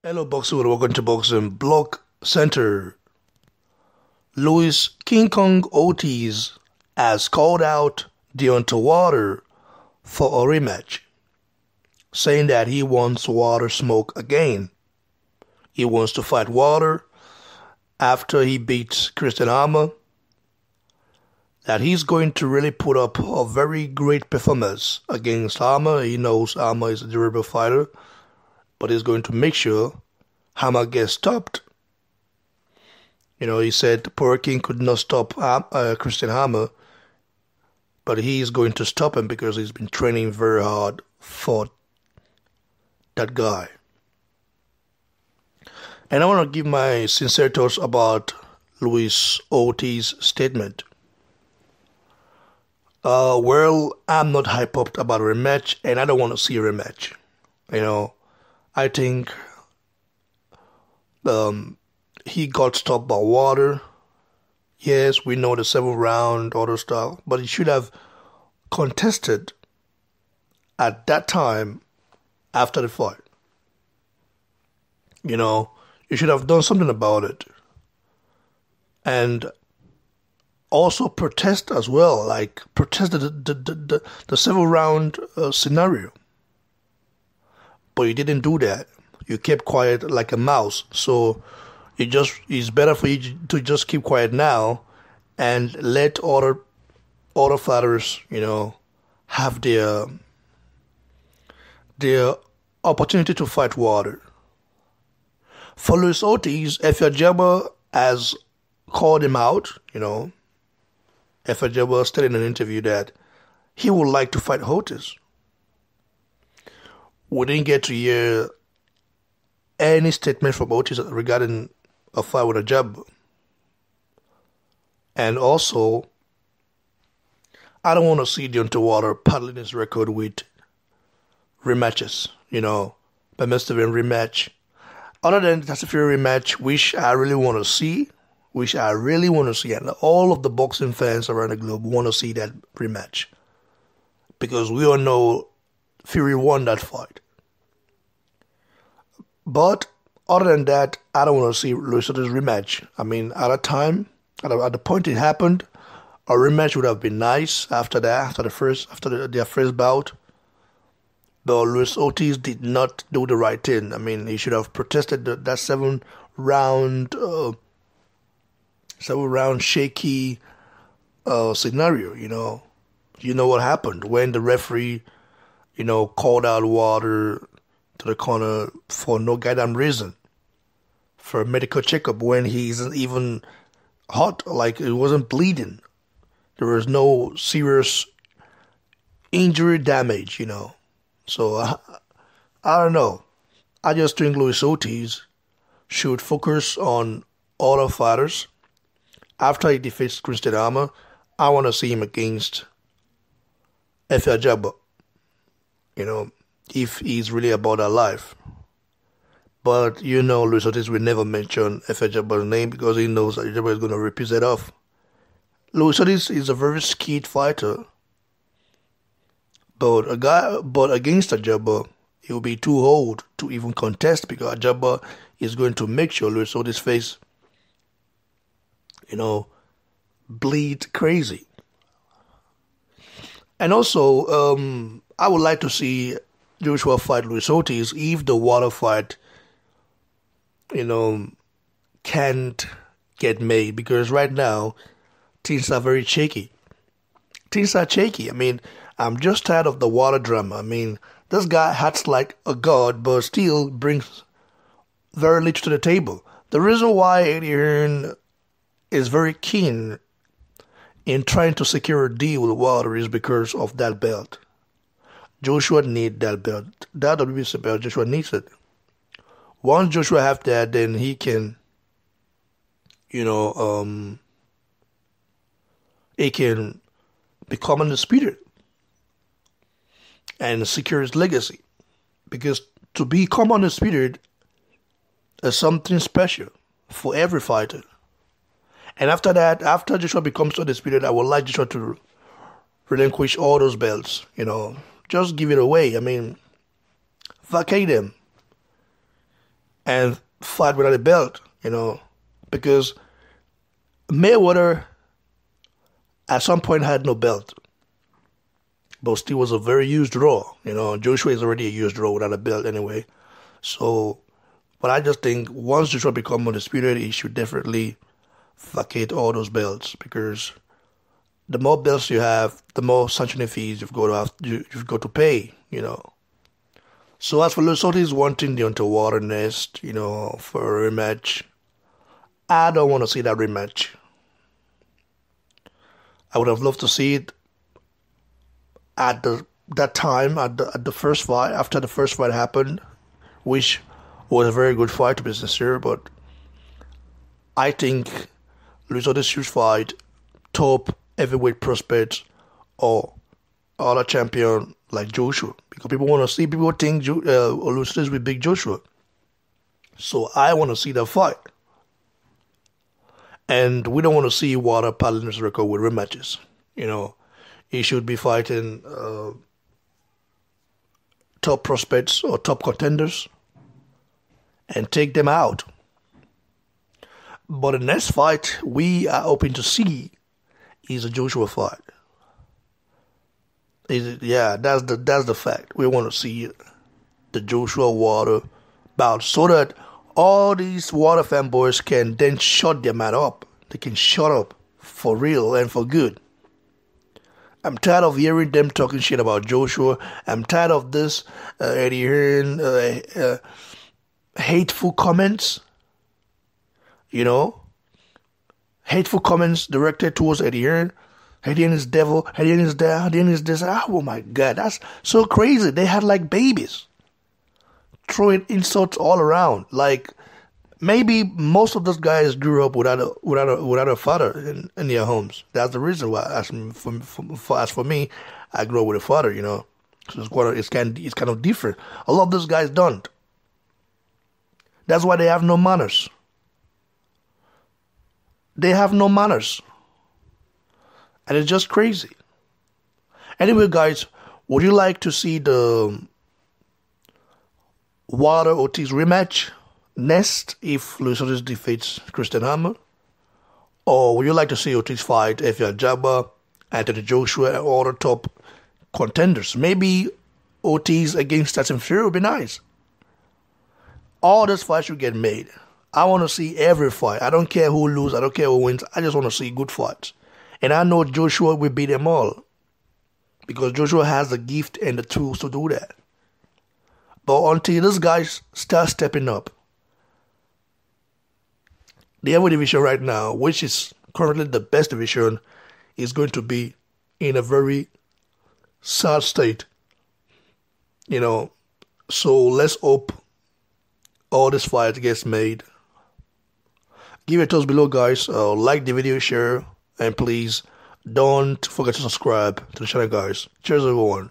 Hello, Boxer. Welcome to Boxing Block Center. Louis King Kong Ortiz has called out Deontay for a rematch, saying that he wants Water smoke again. He wants to fight Water after he beats Christian Armour, that he's going to really put up a very great performance against Armour. He knows Armour is a durable fighter, but he's going to make sure Hammer gets stopped. He said Poor King could not stop Christian Hammer, but he's going to stop him because he's been training very hard for that guy. And I want to give my sincere thoughts about Luis Ortiz's statement. I'm not hyped up about a rematch, and I don't want to see a rematch. I think he got stopped by Water. Yes, we know the 7th round, other stuff, but he should have contested at that time after the fight. You should have done something about it. And also protest as well, like protest the 7th round scenario. But you didn't do that. You kept quiet like a mouse. So it's better for you to just keep quiet now and let other fighters, have their opportunity to fight Water. For Luis Ortiz, Jabba has called him out, Jabba stated in an interview that he would like to fight Ortiz. We didn't get to hear any statement from Ortiz regarding a fight with a jab. And also, I don't want to see Deontay paddling his record with rematches, but must have been rematch. Other than that's a Fury rematch, which I really want to see, and all of the boxing fans around the globe want to see that rematch. Because we all know Fury won that fight. But other than that, I don't want to see Luis Ortiz rematch. I mean, at a time, at the point it happened, a rematch would have been nice after that, after their first bout. But Luis Ortiz did not do the right thing. I mean, he should have protested that 7th round shaky scenario. You know what happened when the referee, called out Water to the corner for no goddamn reason, for a medical checkup when he isn't even hot, like it wasn't bleeding. There was no serious injury damage, So I don't know. I just think Luis Ortiz should focus on other fighters. After he defeats Christian Armour, I want to see him against Jabba. If he's really about that life. But Luis Ortiz will never mention Jabba's name because he knows that Jabba is going to repeat that off. Luis Ortiz is a very skilled fighter. But against Jabba, he will be too old to even contest because Jabba is going to make sure Luis Ortiz's face, bleed crazy. And also, I would like to see Joshua fight Luis Ortiz if the Water fight, can't get made, because right now things are very shaky. I mean, I'm just tired of the Water drama. I mean, this guy acts like a god, but still brings very little to the table. The reason why Eddie Hearn is very keen in trying to secure a deal with Water is because of that belt. Joshua needs that belt. That WBC belt, Joshua needs it. Once Joshua have that, then he can, he can become undisputed and secure his legacy. Because to become undisputed is something special for every fighter. And after that, after Joshua becomes undisputed, I would like Joshua to relinquish all those belts, Just give it away. I mean, vacate them. and fight without a belt, you know, because Mayweather at some point had no belt, but still was a very used draw. You know, Joshua is already a used draw without a belt anyway. So, but I just think once Joshua becomes undisputed, he should definitely vacate all those belts, because the more belts you have, the more sanctioning fees you've got to pay, you know. So as for Luis Ortiz wanting Deontay Water next, you know, for a rematch, I don't want to see that rematch. I would have loved to see it at that time, at the first fight, after the first fight happened, which was a very good fight, to be sincere, but I think Luis Ortiz should fight top heavyweight prospects or other champion like Joshua, because people think Luis Ortiz will beat Joshua. So I want to see that fight. And we don't want to see Water paddling his record with rematches. You know, he should be fighting top prospects or top contenders and take them out. But the next fight we are hoping to see is a Joshua fight. Yeah, that's the fact. We want to see the Joshua Water bout, so that all these Water fanboys can then shut their man up. They can shut up for real and for good. I'm tired of hearing them talking shit about Joshua. I'm tired of this Eddie Hearn hateful comments. You know, hateful comments directed towards Eddie Hearn. Eddie Hearn is devil. Eddie Hearn is that. Eddie Hearn is this. Oh my God, that's so crazy. They had like babies, throwing insults all around. Like, maybe most of those guys grew up without a father in their homes. That's the reason why. As for me, I grew up with a father. You know, so it's kind of different. A lot of those guys don't. That's why they have no manners. They have no manners. And it's just crazy. Anyway, guys, would you like to see the Water Ortiz rematch next if Luis Ortiz defeats Christian Hammer? Or would you like to see Ortiz fight Efian Jabba, Anthony Joshua, and all the top contenders? Maybe Ortiz against Tyson Fury would be nice. All these fights should get made. I want to see every fight. I don't care who loses. I don't care who wins. I just want to see good fights. And I know Joshua will beat them all, because Joshua has the gift and the tools to do that. But until these guys start stepping up, the heavyweight division right now, which is currently the best division, is going to be in a very sad state. You know, so let's hope all this fight gets made. Give it a thumbs below, guys. Like the video, share, and please don't forget to subscribe to the channel, guys. Cheers, everyone.